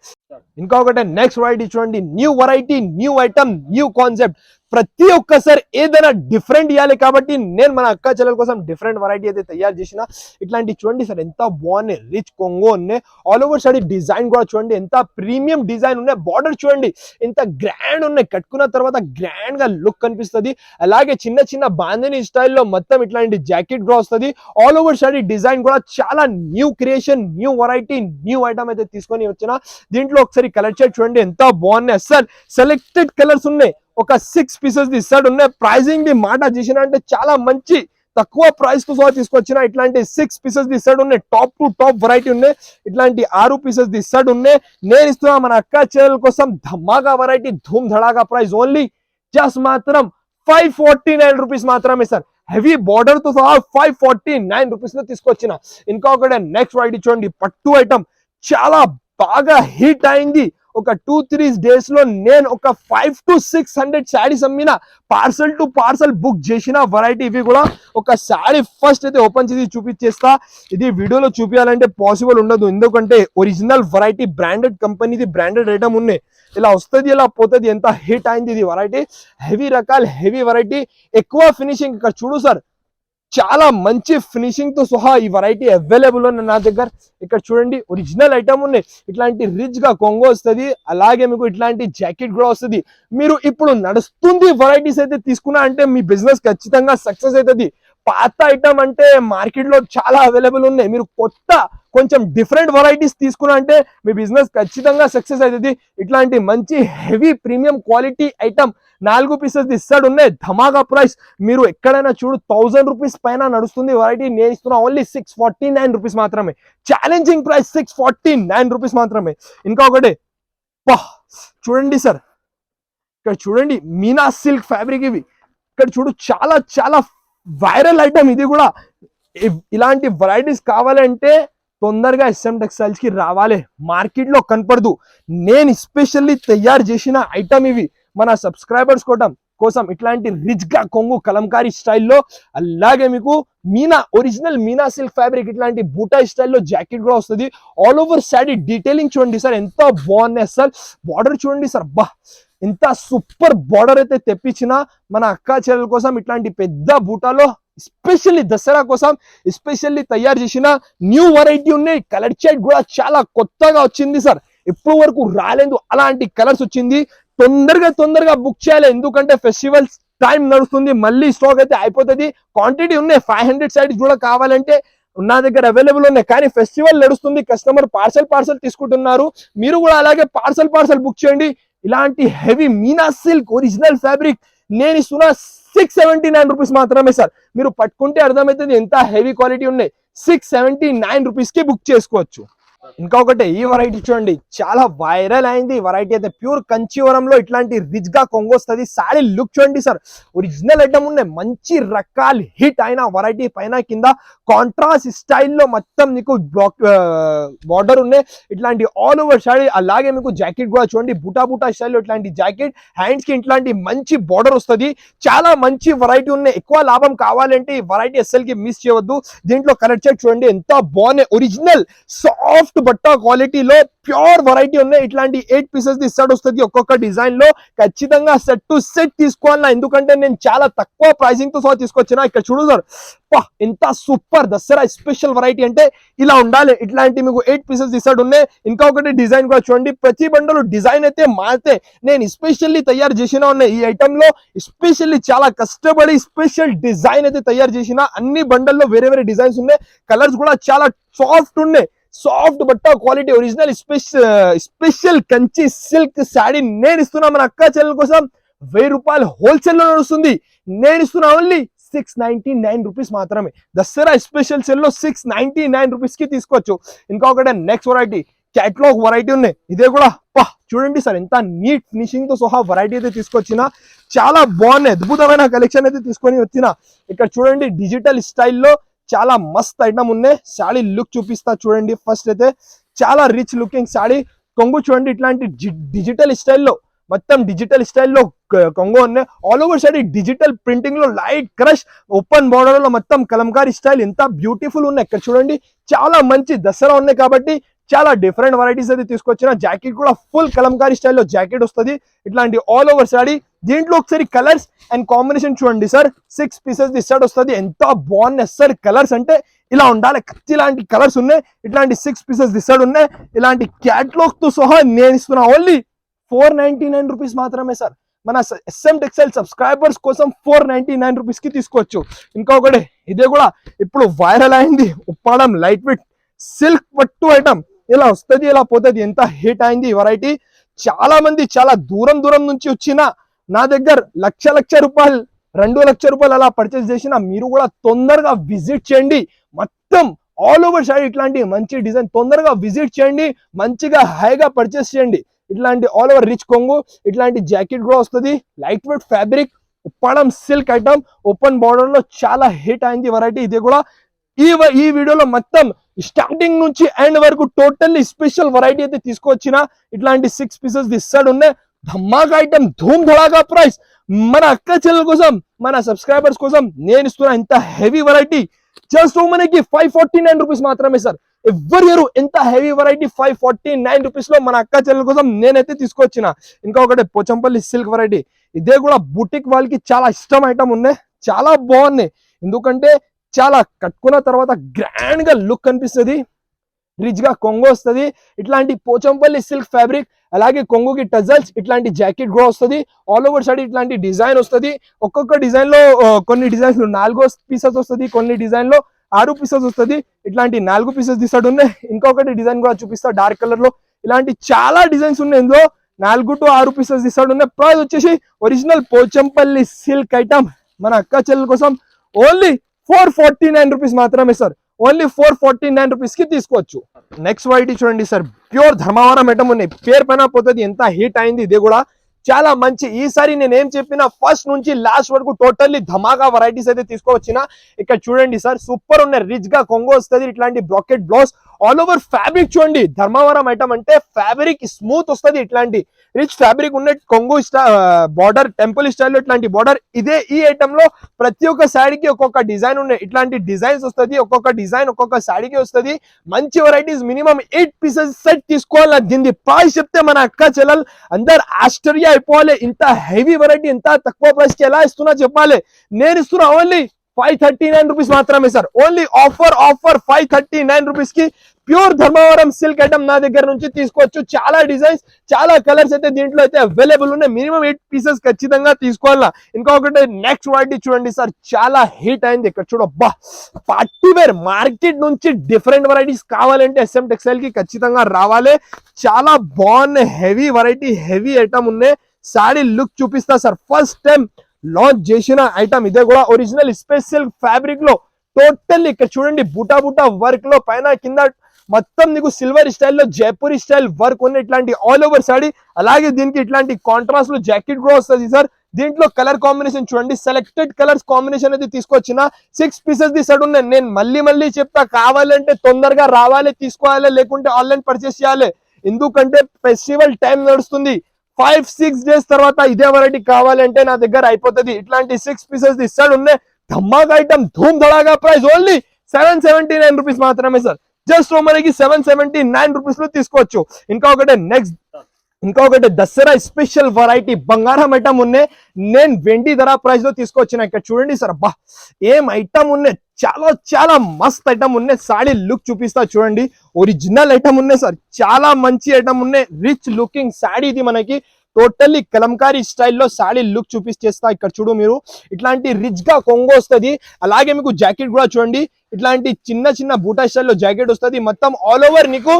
ఇంకొకటి నెక్స్ట్ వెరైటీ చూడండి, new variety, new item, new concept. ప్రతి ఒక్కసారి ఏదైనా డిఫరెంట్ ఇవ్వాలి కాబట్టి నేను మన అక్క చెల్లెల కోసం డిఫరెంట్ వెరైటీ అయితే తయారు చేసిన. ఇట్లాంటి చూడండి సార్, ఎంత బాగున్నాయి, రిచ్ కొంగో ఉన్నాయి. ఆల్ ఓవర్ సారీ డిజైన్ కూడా చూడండి, ఎంత ప్రీమియం డిజైన్ ఉన్నాయి. బార్డర్ చూడండి ఎంత గ్రాండ్ ఉన్నాయి, కట్టుకున్న తర్వాత గ్రాండ్ గా లుక్ కనిపిస్తుంది. అలాగే చిన్న చిన్న బాందిని స్టైల్లో మొత్తం ఇట్లాంటి జాకెట్ కూడా వస్తుంది. ఆల్ ఓవర్ సారీ డిజైన్ కూడా చాలా new creation, new variety, new item అయితే తీసుకొని వచ్చిన. దీంట్లో ఒకసారి కలర్ చార్ట్ చూడండి ఎంత బాగున్నాయి. అసలు సెలెక్టెడ్ కలర్స్ ఉన్నాయి. ఒక 6 పీసెస్ ఇస్తాడు ఉన్నాయి. ప్రైజింగ్ ది మాట చేసిన అంటే చాలా మంచి తక్కువ ప్రైస్ తో సహా తీసుకొచ్చిన. ఇట్లాంటి 6 పీసెస్ ఇస్తాడు ఉన్నాయి. టాప్ టు టాప్ వెరైటీ ఉన్నాయి. ఇట్లాంటి 6 పీసెస్ ఇస్తాడు ఉన్నాయి. నేను ఇస్తున్నా మన అక్క చెల్లెల కోసం ధమాగా వెరైటీ, ధూమ్ ధడాగా ప్రైస్. ఓన్లీ జస్ట్ మాత్రం 549 రూపీస్ మాత్రమే సార్. హెవీ బార్డర్ తో సహా 549 రూపీస్ లో తీసుకొచ్చిన. ఇంకొకటి నెక్స్ట్ వెరైటీ చూడండి, పట్టు ఐటమ్ చాలా బాగా హిట్ అయింది. ఒక 2-3 డేస్ లో నేను ఒక 500 to 600 శారీస్ అమ్మిన. పార్సల్ టు పార్సల్ బుక్ చేసిన వెరైటీ ఇవి కూడా. ఒక శారీ ఫస్ట్ అయితే ఓపెన్ చేసి చూపించేస్తా. ఇది వీడియోలో చూపించాలంటే పాసిబుల్ ఉండదు, ఎందుకంటే ఒరిజినల్ వెరైటీ, బ్రాండెడ్ కంపెనీది, బ్రాండెడ్ ఐటమ్ ఉన్నాయి. ఇలా వస్తుంది, ఇలా పోతుంది. ఎంత హిట్ అయింది ఇది వెరైటీ. హెవీ రకాలు, హెవీ వెరైటీ, ఎక్కువ ఫినిషింగ్. ఇక్కడ చూడు సార్, చాలా మంచి ఫినిషింగ్ తో సహా ఈ వెరైటీ అవైలబుల్ ఉన్నాయి నా దగ్గర. ఇక్కడ చూడండి ఒరిజినల్ ఐటమ్ ఉన్నాయి. ఇట్లాంటి రిచ్ గా కొంగో వస్తుంది, అలాగే మీకు ఇట్లాంటి జాకెట్ కూడా వస్తుంది. మీరు ఇప్పుడు నడుస్తుంది వెరైటీస్ అయితే తీసుకున్నా అంటే మీ బిజినెస్ ఖచ్చితంగా సక్సెస్ అవుతుంది. పాత ఐటమ్ అంటే మార్కెట్ లో చాలా అవైలబుల్ ఉన్నాయి. మీరు కొత్త కొంచెం డిఫరెంట్ వెరైటీస్ తీసుకున్నా అంటే మీ బిజినెస్ ఖచ్చితంగా సక్సెస్ అవుతుంది. ఇట్లాంటి మంచి heavy premium quality item 4 pieces ఇస్తాడు ఉన్నాయి. ధమాగా ప్రైస్. మీరు ఎక్కడైనా చూడు 1000 రూపీస్ పైన నడుస్తుంది వెరైటీ. నేను ఇస్తున్నా ఓన్లీ 649 రూపీస్ మాత్రమే. ఛాలెంజింగ్ ప్రైస్ 649 రూపీస్ మాత్రమే. ఇంకొకటి చూడండి సార్, ఇక్కడ చూడండి మీనా సిల్క్ ఫ్యాబ్రిక్. ఇవి ఇక్కడ చూడు చాలా చాలా వైరల్ ఐటమ్ ఇది కూడా. ఇలాంటి వెరైటీస్ కావాలంటే తొందరగా SM టెక్స్టైల్స్ కి రావాలి, మార్కెట్ లో కనపడదు. నేను స్పెషల్లీ తయారు చేసిన ఐటమ్ ఇవి మన సబ్స్క్రైబర్స్ కోసం. ఇట్లాంటి రిచ్ గా కొంగు కలంకారీ స్టైల్లో, అలాగే మీకు Meena original Meena silk fabric, ఇట్లాంటి బూటా స్టైల్లో జాకెట్ కూడా వస్తుంది. ఆల్ ఓవర్ శారీ డీటెయిలింగ్ చూడండి సార్ ఎంత బాగున్నాయి. అసలు బార్డర్ చూడండి సార్, ఇంత సూపర్ బార్డర్ అయితే తెప్పించిన మన అక్క చెల్లెల కోసం ఇట్లాంటి పెద్ద బూటాలో ఎస్పెషల్లీ దసరా కోసం ఎస్పెషల్లీ తయారు చేసిన న్యూ వెరైటీ ఉన్నాయి. కలర్ షేడ్ కూడా చాలా కొత్తగా వచ్చింది సార్, ఎప్పుడు వరకు రాలేదు అలాంటి కలర్స్ వచ్చింది. తొందరగా బుక్ చేయాలి, ఎందుకంటే ఫెస్టివల్స్ టైం నడుస్తుంది, మళ్ళీ స్టాక్ అయితే అయిపోతుంది. క్వాంటిటీ ఉన్నాయి, 500 సైడ్స్ కూడా కావాలంటే నా దగ్గర అవైలబుల్ ఉన్నాయి. కానీ ఫెస్టివల్ నడుస్తుంది, కస్టమర్ పార్సల్ తీసుకుంటున్నారు. మీరు కూడా అలాగే పార్సల్ బుక్ చేయండి. ఇలాంటి heavy Meena silk original fabric నేను ఇస్తున్నా 679 రూపీస్ మాత్రమే సార్. మీరు పట్టుకుంటే అర్థమవుతుంది ఎంత హెవీ క్వాలిటీ ఉన్నాయి. 679 రూపీస్ కి బుక్ చేసుకోవచ్చు. ఇంకొకటి ఈ వెరైటీ చూడండి, చాలా వైరల్ అయింది వెరైటీ అయితే. ప్యూర్ కంచీవరంలో ఇట్లాంటి రిచ్ గా కొంగు వస్తుంది. సారీ లుక్ చూడండి సార్, ఒరిజినల్ ఐటమ్ ఉన్నాయి, మంచి రకాలు హిట్ అయిన వెరైటీ. పైన కింద కాంట్రాస్ట్ స్టైల్లో మొత్తం మీకు బ్లాక్ బార్డర్ ఉన్నాయి, ఇట్లాంటి ఆల్ ఓవర్ సారీ. అలాగే మీకు జాకెట్ కూడా చూడండి, బూటా స్టైల్లో ఇట్లాంటి జాకెట్, హ్యాండ్స్ కి ఇట్లాంటి మంచి బార్డర్ వస్తుంది. చాలా మంచి వెరైటీ ఉన్నాయి. ఎక్కువ లాభం కావాలంటే ఈ వెరైటీ అస్సలకి మిస్ చేయవద్దు. దీంట్లో కలర్ షేడ్ చూడండి ఎంత బాగున్నాయి, ఒరిజినల్ సాఫ్ట్ బట్ట క్వాలిటీలో ప్యూర్ వెరైటీ ఉన్నాయి. ఇట్లాంటి 8 పీసెస్ ది సెట్ వస్తుంది ఒక్కొక్క డిజైన్ లో. ఖచ్చితంగా సెట్ టు సెట్ తీసుకోవాలా, ఎందుకంటే నేను చాలా తక్కువ ప్రైసింగ్ తో సహా తీసుకొచ్చిన. ఇక్కడ చూడు సార్, ఎంత సూపర్ దసరా స్పెషల్ వెరైటీ అంటే ఇలా ఉండాలి. ఇట్లాంటి మీకు 8 పీసెస్ ది సెట్ ఉన్నాయి. ఇంకొకటి డిజైన్ కూడా చూడండి, ప్రతి బండలు డిజైన్ అయితే మారితే నేను స్పెషల్లీ తయారు చేసిన ఉన్నాయి. ఈ ఐటమ్ లో స్పెషల్లీ చాలా కష్టపడి స్పెషల్ డిజైన్ అయితే తయారు చేసిన. అన్ని బండల్లో వేరే డిజైన్స్ ఉన్నాయి, కలర్స్ కూడా చాలా సాఫ్ట్ ఉన్నాయి. సాఫ్ట్ బట్ట quality original special Kanchi silk sari నేను ఇస్తున్నా మన అక్క చెల్లెల కోసం. 1000 రూపాయలు హోల్సేల్ లో నడుస్తుంది, నేను ఇస్తున్నా ఓన్లీ 699 రూపీస్ మాత్రమే. దసరా స్పెషల్ సెల్ లో 699 రూపీస్ కి తీసుకోవచ్చు. ఇంకొకటి నెక్స్ట్ వెరైటీ క్యాటలాగ్ వెరైటీ ఉన్నాయి. ఇదే కూడా చూడండి సార్, ఎంత నీట్ ఫినిషింగ్ తో సహా వెరైటీ అయితే తీసుకొచ్చిన. చాలా బాగున్నాయి, అద్భుతమైన కలెక్షన్ అయితే తీసుకొని వచ్చిన. ఇక్కడ చూడండి డిజిటల్ స్టైల్లో చాలా మస్త్ ఐటమ్ ఉన్నాయి. సాడీ లుక్ చూపిస్తా చూడండి. ఫస్ట్ అయితే చాలా రిచ్ లుకింగ్ సాడీ. కొంగు చూడండి, ఇట్లాంటి డిజిటల్ స్టైల్లో మొత్తం డిజిటల్ స్టైల్లో కొంగు ఉన్నాయి. All over saree digital printing లో లైట్ క్రష్ ఓపెన్ బార్డర్ లో మొత్తం కలంకారీ స్టైల్ ఎంత బ్యూటిఫుల్ ఉన్నాయి. ఇక్కడ చూడండి చాలా మంచి దసరా ఉన్నాయి కాబట్టి చాలా డిఫరెంట్ వెరైటీస్ అయితే తీసుకొచ్చిన. జాకెట్ కూడా ఫుల్ కలంకారీ స్టైల్లో జాకెట్ వస్తుంది, ఇట్లాంటి ఆల్ ఓవర్ సాడీ. దీంట్లో ఒకసారి కలర్స్ అండ్ కాంబినేషన్ చూడండి సార్. 6 పీసెస్ ది సెట్ వస్తుంది, ఎంత బాగున్నాయి సార్. కలర్స్ అంటే ఇలా ఉండాలి, కత్తి లాంటి కలర్స్ ఉన్నాయి. ఇట్లాంటి 6 పీసెస్ ది సెట్ ఉన్నాయి. ఇలాంటి క్యాటలాగ్ తో సహా నేను ఇస్తున్నా ఓన్లీ 499 రూపీస్ మాత్రమే సార్. మన SM టెక్స్టైల్ సబ్స్క్రైబర్స్ కోసం 499 రూపీస్ కి తీసుకోవచ్చు. ఇంకొకటి ఇదే కూడా ఇప్పుడు వైరల్ అయింది, ఉప్పాడం లైట్ వెయిట్ సిల్క్ పట్టు ఐటమ్. ఇలా వస్తుంది, ఇలా పోతుంది, ఎంత హిట్ అయింది ఈ వెరైటీ. చాలా మంది చాలా దూరం నుంచి వచ్చిన నా దగ్గర లక్ష రూపాయలు 2 లక్షల రూపాయలు అలా పర్చేస్ చేసిన. మీరు కూడా తొందరగా విజిట్ చేయండి. మొత్తం ఆల్ ఓవర్ సైడ్ ఇట్లాంటి మంచి డిజైన్ తొందరగా విజిట్ చేయండి, మంచిగా హైగా పర్చేస్ చేయండి. ఇట్లాంటి ఆల్ ఓవర్ రిచ్ కొంగు, ఇట్లాంటి జాకెట్ కూడా వస్తుంది, లైట్ వెయిట్ ఫ్యాబ్రిక్, ఉప్పాడం సిల్క్ ఐటమ్, ఓపెన్ బార్డర్ లో చాలా హిట్ అయింది వెరైటీ. ఇది కూడా ఈ వీడియోలో మొత్తం స్టార్టింగ్ నుంచి ఎండ్ వరకు టోటల్లీ స్పెషల్ వెరైటీ అయితే తీసుకొచ్చిన. ఇట్లాంటి 6 పీసెస్ ది సెట్ ఉన్నాయి. ధమాకా ఐటమ్, ధూమ్ ధడాకా ప్రైస్. మన అక్క చెల్లెల కోసం, మన సబ్స్క్రైబర్స్ కోసం నేను ఇస్తున్నా ఇంత హెవీ వెరైటీ. జస్ట్ మనకి 549 రూపీస్ మాత్రమే సార్. ఎవరు ఎంత హెవీ వెరైటీ 549 రూపీస్ లో మన అక్క చెల్లెల కోసం నేనైతే తీసుకొచ్చిన. ఇంకొకటి పోచంపల్లి సిల్క్ వెరైటీ. ఇదే కూడా బుటిక్ వాళ్ళకి చాలా ఇష్టం ఐటమ్ ఉన్నాయి, చాలా బాగున్నాయి. ఎందుకంటే చాలా కట్టుకున్న తర్వాత గ్రాండ్ గా లుక్ కనిపిస్తుంది, రిచ్ గా కొంగు వస్తుంది. ఇట్లాంటి పోచంపల్లి సిల్క్ ఫ్యాబ్రిక్, అలాగే కొంగుకి టజల్స్, ఇట్లాంటి జాకెట్ కూడా వస్తుంది. ఆల్ ఓవర్ సైడ్ ఇట్లాంటి డిజైన్ వస్తుంది. ఒక్కొక్క డిజైన్ లో కొన్ని డిజైన్స్ 4 పీసెస్ వస్తుంది, కొన్ని డిజైన్ లో 6 పీసెస్ వస్తుంది. ఇట్లాంటి 4 పీసెస్ తీసాడు ఉన్నాయి. ఇంకొకటి డిజైన్ కూడా చూపిస్తా డార్క్ కలర్ లో. ఇలాంటి చాలా డిజైన్స్ ఉన్నాయి, ఇందులో 4 to 6 పీసెస్ తీసాడు ఉన్నాయి. ప్రైస్ వచ్చేసి ఒరిజినల్ పోచంపల్లి సిల్క్ ఐటమ్ మన అక్క చెల్లెల కోసం ఓన్లీ 449 రూపీస్ మాత్రమే సార్. ఓన్లీ 449 రూపీస్ కి తీసుకోవచ్చు. నెక్స్ట్ వెరైటీ చూడండి సార్, ప్యూర్ ధర్మవరం ఐటమ్ ఉన్నాయి. పేరు పైన పోతుంది, ఎంత హిట్ అయింది. ఇది కూడా చాలా మంచి. ఈసారి నేను ఏం చెప్పినా ఫస్ట్ నుంచి లాస్ట్ వరకు టోటల్లీ ధమాకా వెరైటీస్ అయితే తీసుకోవచ్చిన. ఇక్కడ చూడండి సార్, సూపర్ ఉన్నాయి. రిచ్ గా కొంగు వస్తుంది, ఇట్లాంటి bracket blouse, all over fabric చూడండి, ధర్మవరం ఐటమ్ అంటే ఫ్యాబ్రిక్ స్మూత్ వస్తుంది, ఇట్లాంటి రిచ్ ఫ్యాబ్రిక్ ఉన్న కొంగు బార్డర్, టెంపుల్ స్టైల్లో ఇట్లాంటి బార్డర్. ఈ ఐటమ్ లో ప్రతి ఒక్క శారీకి ఒక్కొక్క డిజైన్ ఉన్నాయి, ఇట్లాంటి డిజైన్స్ వస్తుంది, ఒక్కొక్క డిజైన్ ఒక్కొక్క శారీకి వస్తుంది. మంచి వెరైటీస్, మినిమం 8 పీసెస్ సెట్ తీసుకోవాలి. దీని ప్రైస్ చెప్తే మన అక్క చెల్లెలు అందరు ఆశ్చర్య అయిపోవాలి, ఇంత హెవీ వెరైటీ ఇంత తక్కువ ప్రైస్ కి ఎలా ఇస్తున్నా చెప్పాలి. నేను ఇస్తున్నా ఓన్లీ 539 రూపీస్ మాత్రమే సార్. ఓన్లీ ఆఫర్ 539 రూపీస్ కి ప్యూర్ ధర్మవరం సిల్క్ ఐటమ్ నా దగ్గర నుంచి తీసుకోవచ్చు. చాలా డిజైన్స్, చాలా కలర్స్ అయితే దీంట్లో అయితే అవైలబుల్ ఉన్నాయి. మినిమం 8 పీసెస్ ఖచ్చితంగా తీసుకోవాలా. ఇంకొకటి నెక్స్ట్ వెరైటీ చూడండి సార్, చాలా హిట్ అయింది. ఇక్కడ చూడబ్బా, పార్టీ వేర్ మార్కెట్ నుంచి డిఫరెంట్ వెరైటీస్ కావాలంటే SM టెక్స్టైల్ కి ఖచ్చితంగా రావాలి. చాలా బాగున్నాయి, హెవీ వెరైటీ, హెవీ ఐటమ్ ఉన్నాయి. సారీ లుక్ చూపిస్తా సార్. ఫస్ట్ టైం లాంచ్ చేసిన ఐటమ్ ఇదే కూడా, ఒరిజినల్ స్పెషల్ ఫ్యాబ్రిక్ లో టోటల్లీ ఇక్కడ చూడండి, బూటా బూటా వర్క్ లో పైన కింద మొత్తం నీకు సిల్వర్ స్టైల్లో జైపూరి స్టైల్ వర్క్ ఉన్న ఇట్లాంటి ఆల్ ఓవర్ సాడీ. అలాగే దీనికి ఇట్లాంటి కాంట్రాస్ట్ లో జాకెట్ కూడా వస్తుంది సార్. దీంట్లో కలర్ కాంబినేషన్ చూడండి, సెలెక్టెడ్ కలర్స్ కాంబినేషన్ అయితే తీసుకొచ్చిన 6 పీసెస్ ది సెట్ ఉన్నాయి. నేను మళ్ళీ చెప్తా, కావాలంటే తొందరగా రావాలి, తీసుకోవాలి, లేకుంటే ఆన్లైన్ పర్చేస్ చేయాలి. ఎందుకంటే ఫెస్టివల్ టైం నడుస్తుంది. 5-6 డేస్ తర్వాత ఇదే వెరైటీ కావాలంటే నా దగ్గర అయిపోతుంది. ఇట్లాంటి 6 పీసెస్ ది సెట్ ఉన్నాయి. ధమాకా ఐటమ్, ధూమ్ ధడాగా ప్రైస్ ఓన్లీ 779 రూపీస్ మాత్రమే సార్. జస్ట్ మనకి 779 రూపీస్ లో తీసుకోవచ్చు. ఇంకొకటి దసరా స్పెషల్ వెరైటీ బంగారం ఐటమ్ ఉన్నాయి. నేను వెండి ధర ప్రైస్ లో తీసుకొచ్చిన. ఇక్కడ చూడండి సార్, అబ్బా ఏం ఐటమ్ ఉన్నాయి, చాలా చాలా మస్త్ ఐటమ్ ఉన్నాయి. సాడీ లుక్ చూపిస్తా చూడండి, ఒరిజినల్ ఐటమ్ ఉన్నాయి సార్. చాలా మంచి ఐటమ్ ఉన్నాయి, రిచ్ లుకింగ్ సాడీ. ఇది మనకి టోటల్లీ కలంకారీ స్టైల్లో సాడీ లుక్ చూపిస్తా. ఇక్కడ చూడు మీరు, ఇట్లాంటి రిచ్ గా కొంగు వస్తుంది. అలాగే మీకు జాకెట్ కూడా చూడండి, ఇట్లాంటి చిన్న బూటా స్టైల్లో జాకెట్ వస్తుంది. మొత్తం ఆల్ ఓవర్ నీకు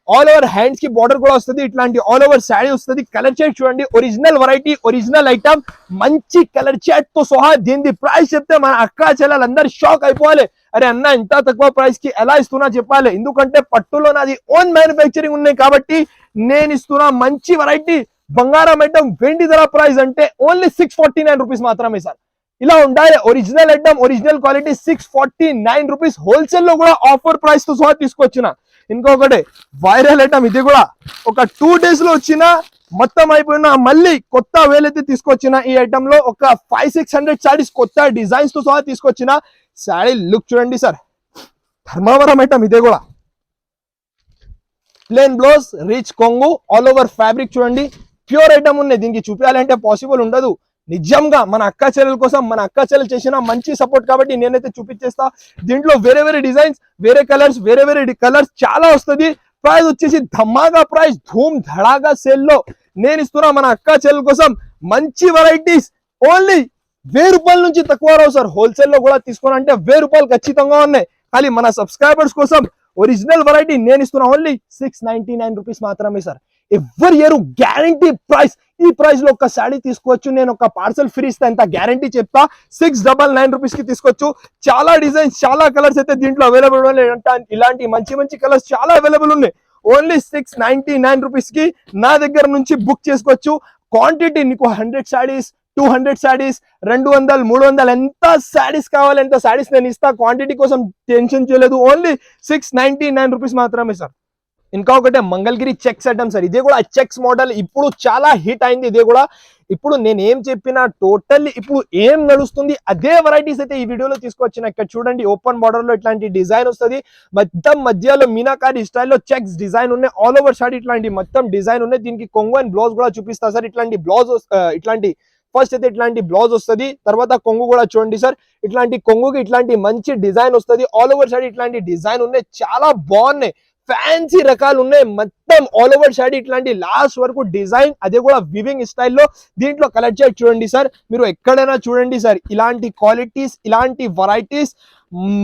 ఆల్ ఓవర్ హ్యాండ్స్ కి బార్డర్ కూడా వస్తుంది. ఇట్లాంటి ఆల్ ఓవర్ శారీ వస్తుంది. కలర్ చార్ట్ చూడండి, ఒరిజినల్ వెరైటీ, ఒరిజినల్ ఐటమ్, మంచి కలర్ చార్ట్ తో సహా. దీని ప్రైస్ చెప్తే మన అక్క చెల్లెలు అందరు షాక్ అయిపోవాలి. అరే అన్న, ఇంత తక్కువ ప్రైస్ కి ఎలా ఇస్తున్నా చెప్పాలి. ఎందుకంటే పట్టులో నాది ఓన్ మ్యానుఫ్యాక్చరింగ్ ఉన్నాయి కాబట్టి నేను ఇస్తున్నా మంచి వెరైటీ. బంగారం ఐటమ్ వెండి ధర ప్రైస్ అంటే ఓన్లీ 649 రూపీస్ మాత్రమే సార్. ఇలా ఉండాలి, original item, original quality 649 rupees. Wholesale లో కూడా ఆఫర్ ప్రైస్ తో సహా తీసుకొచ్చిన. ఇంకొకటి వైరల్ ఐటమ్, ఇది కూడా ఒక 2 డేస్ లో వచ్చిన, మొత్తం అయిపోయిన, మళ్ళీ కొత్త వేలైతే తీసుకొచ్చిన. ఈ ఐటమ్ లో ఒక 500-600 సారీస్ కొత్త డిజైన్స్ తో సహా తీసుకొచ్చిన. సారీ లుక్ చూడండి సార్, ధర్మవరం ఐటమ్ ఇదే కూడా. ప్లేన్ బ్లౌజ్, రిచ్ కొంగు, ఆల్ ఓవర్ ఫ్యాబ్రిక్ చూడండి, ప్యూర్ ఐటమ్ ఉన్నాయి. దీనికి చూపించాలంటే పాసిబుల్ ఉండదు. నిజంగా మన అక్క చెల్లెల కోసం, మన అక్క చెల్లెలు చేసిన మంచి సపోర్ట్ కాబట్టి నేనైతే చూపించేస్తా. దీంట్లో వేరే డిజైన్స్, వేరే కలర్స్ చాలా వస్తుంది. ప్రైస్ వచ్చేసి ధమాగా ప్రైస్, ధూమ్ ధడాగా సేల్ లో నేను ఇస్తున్నా మన అక్క చెల్లెల కోసం మంచి వెరైటీస్. ఓన్లీ 1000 రూపాయల నుంచి తక్కువ రావు సార్. హోల్సేల్ లో కూడా తీసుకోవాలంటే 1000 రూపాయలు ఖచ్చితంగా ఉన్నాయి. కానీ మన సబ్స్క్రైబర్స్ కోసం ఒరిజినల్ వెరైటీ నేను ఇస్తున్నా ఓన్లీ 699 రూపీస్ మాత్రమే సార్. ఎవరి ఇయర్ గ్యారంటీ ప్రైస్. ఈ ప్రైస్ లో ఒక సాడీ తీసుకోవచ్చు, నేను ఒక పార్సల్ ఫ్రీ ఇస్తా, ఎంత గ్యారంటీ చెప్తా. 699 రూపీస్ కి తీసుకోవచ్చు. చాలా డిజైన్స్, చాలా కలర్స్ అయితే దీంట్లో అవైలబుల్ ఉన్నాయి. ఇలాంటి మంచి కలర్స్ చాలా అవైలబుల్ ఉన్నాయి. ఓన్లీ 699 రూపీస్ కి నా దగ్గర నుంచి బుక్ చేసుకోవచ్చు. క్వాంటిటీ నీకు 100 సాడీస్, 200 సాడీస్, 200, 300 ఎంత సాడీస్ కావాలి ఎంత సాడీస్ నేను ఇస్తా. క్వాంటిటీ కోసం టెన్షన్ చేయలేదు. ఓన్లీ 699 రూపీస్ మాత్రమే సార్. ఇంకొకటి మంగళగిరి చెక్స్ ఐటమ్ సార్. ఇదే కూడా చెక్స్ మోడల్, ఇప్పుడు చాలా హిట్ అయింది. ఇదే కూడా ఇప్పుడు నేను ఏం చెప్పినా టోటల్లీ ఇప్పుడు ఏం నడుస్తుంది అదే వెరైటీస్ అయితే ఈ వీడియోలో తీసుకొచ్చిన. ఇక్కడ చూడండి, ఓపెన్ బార్డర్ లో ఇట్లాంటి డిజైన్ వస్తుంది. మొత్తం మధ్యలో మీనాకారి స్టైల్లో చెక్స్ డిజైన్ ఉన్నాయి. ఆల్ ఓవర్ షార్ట్ ఇట్లాంటి మొత్తం డిజైన్ ఉన్నాయి. దీనికి కొంగు అండ్ బ్లౌజ్ కూడా చూపిస్తా సార్. ఇట్లాంటి బ్లౌజ్, ఇట్లాంటి ఫస్ట్ అయితే ఇట్లాంటి బ్లౌజ్ వస్తుంది. తర్వాత కొంగు కూడా చూడండి సార్, ఇట్లాంటి కొంగుకి ఇట్లాంటి మంచి డిజైన్ వస్తుంది. ఆల్ ఓవర్ షార్ట్ ఇట్లాంటి డిజైన్ ఉన్నాయి, చాలా బాగున్నాయి. ఫ్యాన్సీ రకాలు ఉన్నాయి. మొత్తం ఆల్ ఓవర్ షాడీ ఇట్లాంటి లాస్ట్ వరకు డిజైన్, అదే కూడా వివింగ్ స్టైల్లో. దీంట్లో కలర్ చార్ట్ చూడండి సార్, మీరు ఎక్కడైనా చూడండి సార్. ఇలాంటి క్వాలిటీస్, ఇలాంటి వెరైటీస్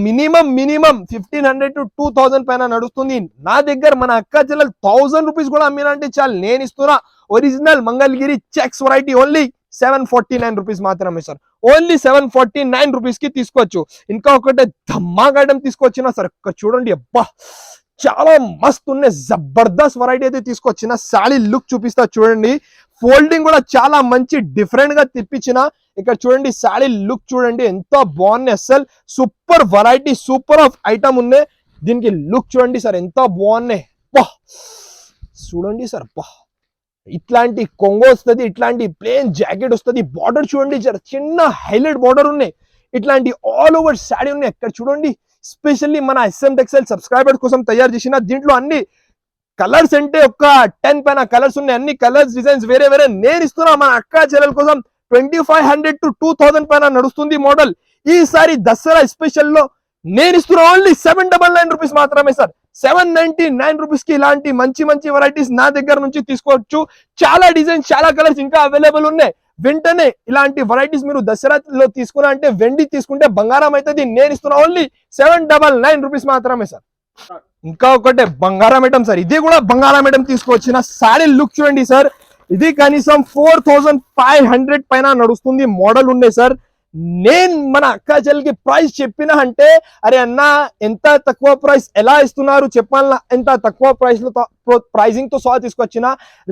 మినిమం 1500 to 2000 పైన నడుస్తుంది. నా దగ్గర మన అక్క చెల్లెలు 1000 రూపీస్ కూడా అమ్మినంటే చాలు. నేను ఇస్తున్నా original Mangalagiri checks variety only 749 rupees మాత్రమే సార్. ఓన్లీ 749 రూపీస్ కి తీసుకోవచ్చు. ఇంకా ఒకటే ధమాకా ఐటమ్ తీసుకొచ్చిన సార్. చూడండి, అబ్బా చాలా మస్తు ఉన్నాయి, జబర్దస్త్ వెరైటీ అయితే తీసుకొచ్చిన. సాడీ లుక్ చూపిస్తా చూడండి. ఫోల్డింగ్ కూడా చాలా మంచి డిఫరెంట్ గా తిప్పించిన. ఇక్కడ చూడండి, సాడీ లుక్ చూడండి ఎంత బాగున్నాయి. అసలు super variety, super of item ఉన్నాయి. దీనికి లుక్ చూడండి సార్ ఎంత బాగున్నాయి. బా చూడండి సార్, బా ఇట్లాంటి కొంగో వస్తుంది, ఇట్లాంటి ప్లేన్ జాకెట్ వస్తుంది. బార్డర్ చూడండి సార్, చిన్న హైలైట్ బార్డర్ ఉన్నాయి. ఇట్లాంటి ఆల్ ఓవర్ శారీ ఉన్నాయి. ఎక్కడ చూడండి, స్పెషల్లీ మన SM టెక్స్టైల్ సబ్స్క్రైబర్స్ కోసం తయారు చేసిన. దీంట్లో అన్ని కలర్స్ అంటే ఒక 10 పైన కలర్స్ ఉన్నాయి. అన్ని కలర్స్ డిజైన్స్ వేరే వేరే నేను ఇస్తున్నా మన అక్క చెల్లెల కోసం. 2500 to 2000 పైన నడుస్తుంది మోడల్. ఈసారి దసరా స్పెషల్ లో నేను ఇస్తున్నా ఓన్లీ 799 రూపీస్ మాత్రమే సార్. 799 రూపీస్ కి ఇలాంటి మంచి మంచి వెరైటీస్ నా దగ్గర నుంచి తీసుకోవచ్చు. చాలా డిజైన్స్, చాలా కలర్స్ ఇంకా అవైలబుల్ ఉన్నాయి. వెంటనే ఇలాంటి వెరైటీస్ మీరు దసరాలో తీసుకున్నా అంటే వెండి తీసుకుంటే బంగారం అవుతుంది. నేను ఇస్తున్నా ఓన్లీ 799 రూపీస్ మాత్రమే సార్. ఇంకా ఒకటే బంగారం ఐటమ్ సార్, ఇది కూడా బంగారం ఐటమ్ తీసుకొచ్చిన. సారీ లుక్ చూడండి సార్, ఇది కనీసం 4500 పైన నడుస్తుంది మోడల్ ఉండే సార్. నేను మన అక్క చెల్లికి ప్రైస్ చెప్పిన అంటే అరే అన్న ఎంత తక్కువ ప్రైస్ ఎలా ఇస్తున్నారు చెప్పాలన్నా, ఎంత తక్కువ ప్రైస్ లో ప్రైజింగ్ తో సహా తీసుకొచ్చిన.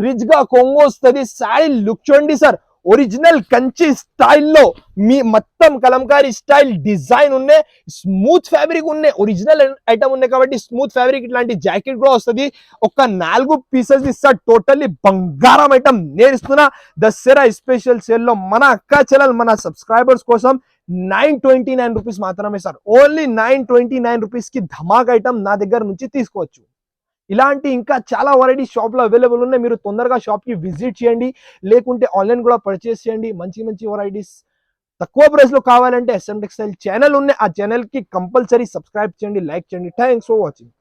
రిచ్ గా కొంగు వస్తుంది. సారీ లుక్ చూడండి సార్, ఒరిజినల్ కంచి స్టైల్లో మీ మొత్తం కలంకారీ స్టైల్ డిజైన్ ఉన్నాయి. స్మూత్ ఫ్యాబ్రిక్ ఉన్నాయి, ఒరిజినల్ ఐటమ్ ఉన్నాయి కాబట్టి స్మూత్ ఫ్యాబ్రిక్. ఇట్లాంటి జాకెట్ కూడా వస్తుంది. ఒక 4 పీసెస్ ఇస్తా. టోటల్లీ బంగారం ఐటమ్ నేను ఇస్తున్నా దసరా స్పెషల్ సేల్ లో మన అక్క చెల్లెలు మన సబ్స్క్రైబర్స్ కోసం 929 రూపీస్ మాత్రమే సార్. ఓన్లీ 929 రూపీస్ కి ధమాక్ ఐటమ్ నా దగ్గర నుంచి తీసుకోవచ్చు. ఇలాంటి ఇంకా చాలా వెరైటీ షాప్ లో అవైలబుల్ ఉన్నాయి. మీరు తొందరగా షాప్ కి విజిట్ చేయండి, లేకుంటే ఆన్లైన్ కూడా పర్చేస్ చేయండి. మంచి మంచి వెరైటీస్ తక్కువ ప్రైస్ లో కావాలంటే SM టెక్స్టైల్ ఛానల్ ఉన్నాయి, ఆ ఛానల్ కి కంపల్సరీ సబ్స్క్రైబ్ చేయండి, లైక్ చేయండి. Thanks for watching.